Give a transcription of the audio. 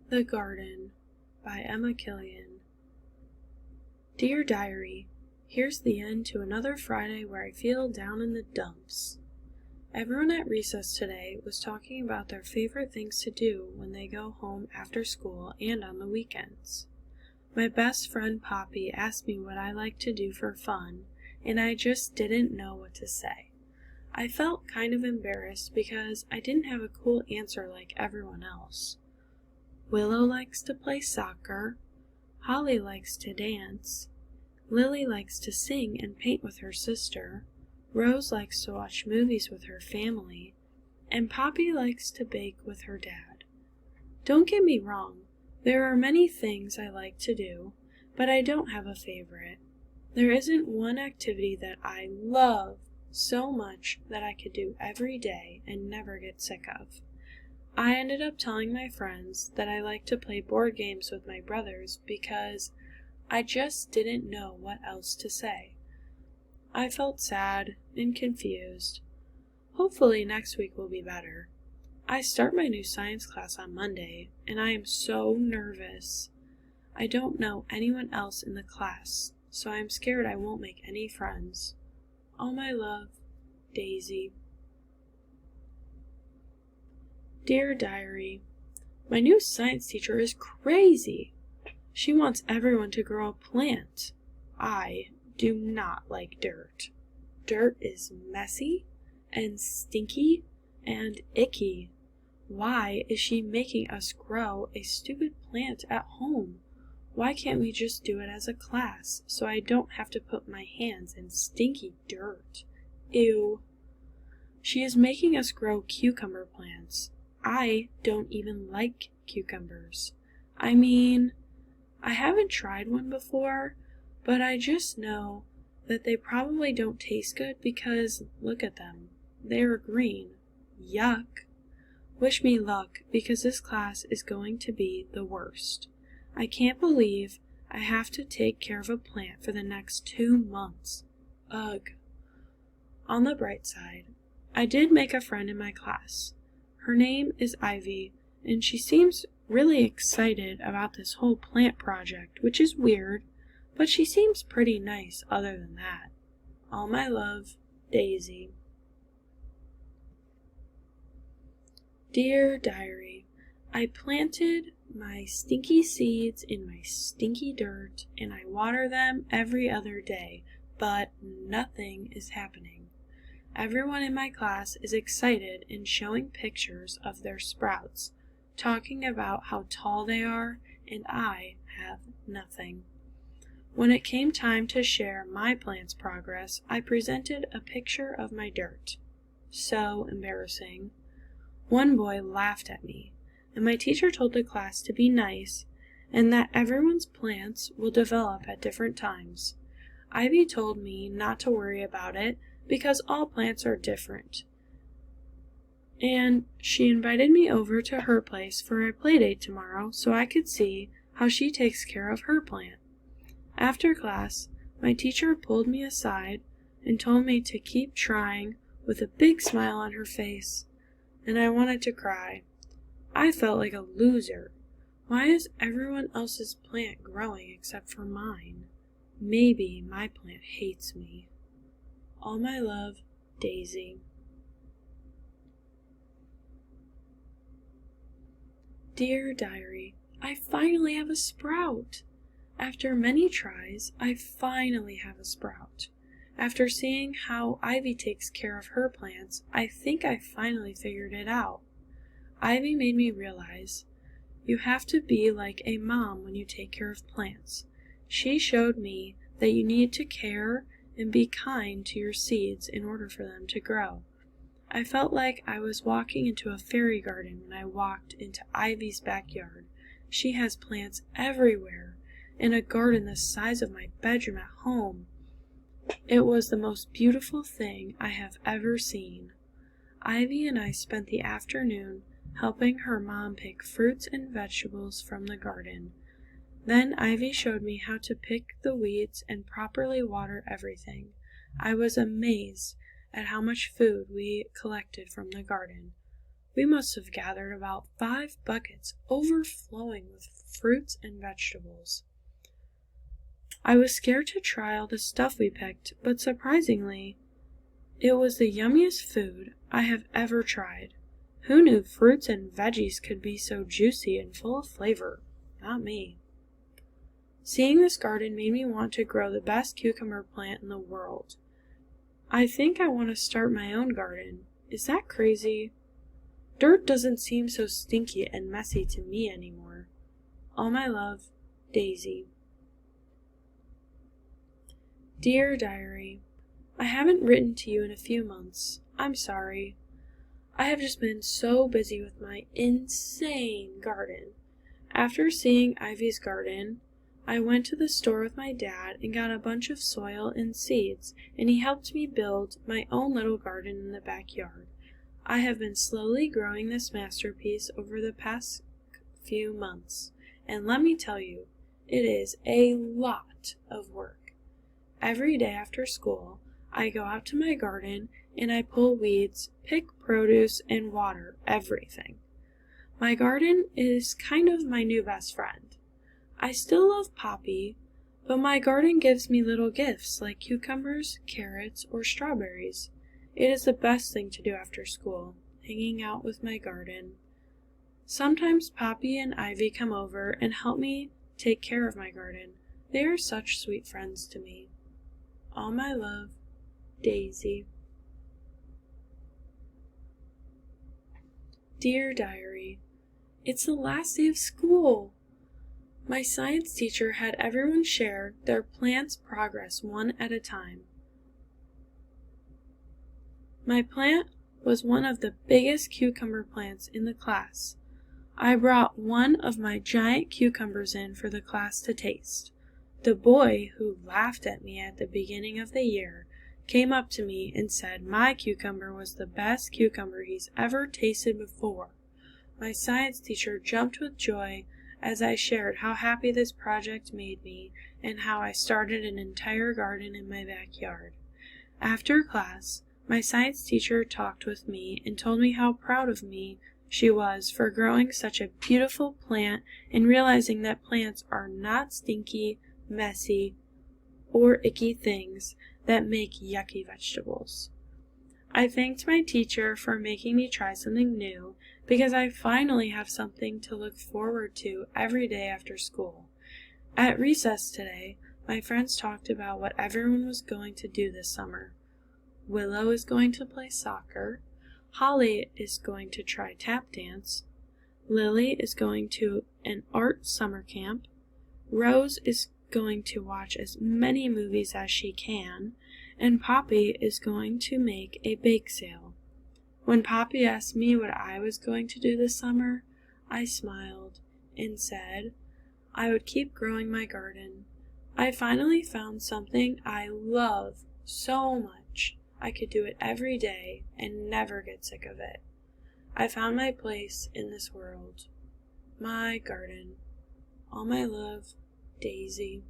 The Garden by Emma Killian. Dear Diary, here's the end to another Friday where I feel down in the dumps. Everyone at recess today was talking about their favorite things to do when they go home after school and on the weekends. My best friend Poppy asked me what I like to do for fun, and I just didn't know what to say. I felt kind of embarrassed because I didn't have a cool answer like everyone else. Willow likes to play soccer, Holly likes to dance, Lily likes to sing and paint with her sister, Rose likes to watch movies with her family, and Poppy likes to bake with her dad. Don't get me wrong, there are many things I like to do, but I don't have a favorite. There isn't one activity that I love so much that I could do every day and never get sick of. I ended up telling my friends that I like to play board games with my brothers because I just didn't know what else to say. I felt sad and confused. Hopefully next week will be better. I start my new science class on Monday, and I am so nervous. I don't know anyone else in the class, so I'm scared I won't make any friends. All my love, Daisy. Dear Diary, my new science teacher is crazy. She wants everyone to grow a plant. I do not like dirt. Dirt is messy and stinky and icky. Why is she making us grow a stupid plant at home? Why can't we just do it as a class so I don't have to put my hands in stinky dirt? Ew. She is making us grow cucumber plants. I don't even like cucumbers. I mean, I haven't tried one before, but I just know that they probably don't taste good because look at them. They are green. Yuck. Wish me luck because this class is going to be the worst. I can't believe I have to take care of a plant for the next 2 months. Ugh. On the bright side, I did make a friend in my class. Her name is Ivy, and she seems really excited about this whole plant project, which is weird, but she seems pretty nice other than that. All my love, Daisy. Dear Diary, I planted my stinky seeds in my stinky dirt, and I water them every other day, but nothing is happening. Everyone in my class is excited and showing pictures of their sprouts, talking about how tall they are, and I have nothing. When it came time to share my plant's progress, I presented a picture of my dirt. So embarrassing. One boy laughed at me, and my teacher told the class to be nice and that everyone's plants will develop at different times. Ivy told me not to worry about it because all plants are different. And she invited me over to her place for a play date tomorrow so I could see how she takes care of her plant. After class, my teacher pulled me aside and told me to keep trying with a big smile on her face, and I wanted to cry. I felt like a loser. Why is everyone else's plant growing except for mine? Maybe my plant hates me. All my love, Daisy. Dear Diary, I finally have a sprout. After many tries, I finally have a sprout. After seeing how Ivy takes care of her plants, I think I finally figured it out. Ivy made me realize you have to be like a mom when you take care of plants. She showed me that you need to care and be kind to your seeds in order for them to grow. I felt like I was walking into a fairy garden when I walked into Ivy's backyard. She has plants everywhere, in a garden the size of my bedroom at home. It was the most beautiful thing I have ever seen. Ivy and I spent the afternoon helping her mom pick fruits and vegetables from the garden. Then Ivy showed me how to pick the weeds and properly water everything. I was amazed at how much food we collected from the garden. We must have gathered about 5 buckets, overflowing with fruits and vegetables. I was scared to try all the stuff we picked, but surprisingly, it was the yummiest food I have ever tried. Who knew fruits and veggies could be so juicy and full of flavor? Not me. Seeing this garden made me want to grow the best cucumber plant in the world. I think I want to start my own garden. Is that crazy? Dirt doesn't seem so stinky and messy to me anymore. All my love, Daisy. Dear Diary, I haven't written to you in a few months. I'm sorry. I have just been so busy with my insane garden. After seeing Ivy's garden, I went to the store with my dad and got a bunch of soil and seeds, and he helped me build my own little garden in the backyard. I have been slowly growing this masterpiece over the past few months, and let me tell you, it is a lot of work. Every day after school, I go out to my garden and I pull weeds, pick produce, and water everything. My garden is kind of my new best friend. I still love Poppy, but my garden gives me little gifts like cucumbers, carrots, or strawberries. It is the best thing to do after school, hanging out with my garden. Sometimes Poppy and Ivy come over and help me take care of my garden. They are such sweet friends to me. All my love, Daisy. Dear Diary, it's the last day of school. My science teacher had everyone share their plant's progress one at a time. My plant was one of the biggest cucumber plants in the class. I brought one of my giant cucumbers in for the class to taste. The boy who laughed at me at the beginning of the year came up to me and said my cucumber was the best cucumber he's ever tasted before. My science teacher jumped with joy as I shared how happy this project made me and how I started an entire garden in my backyard. After class, my science teacher talked with me and told me how proud of me she was for growing such a beautiful plant and realizing that plants are not stinky, messy, or icky things that make yucky vegetables. I thanked my teacher for making me try something new because I finally have something to look forward to every day after school. At recess today, my friends talked about what everyone was going to do this summer. Willow is going to play soccer. Holly is going to try tap dance. Lily is going to an art summer camp. Rose is going to watch as many movies as she can. And Poppy is going to make a bake sale. When Poppy asked me what I was going to do this summer, I smiled and said I would keep growing my garden. I finally found something I love so much I could do it every day and never get sick of it. I found my place in this world. My garden. All my love, Daisy.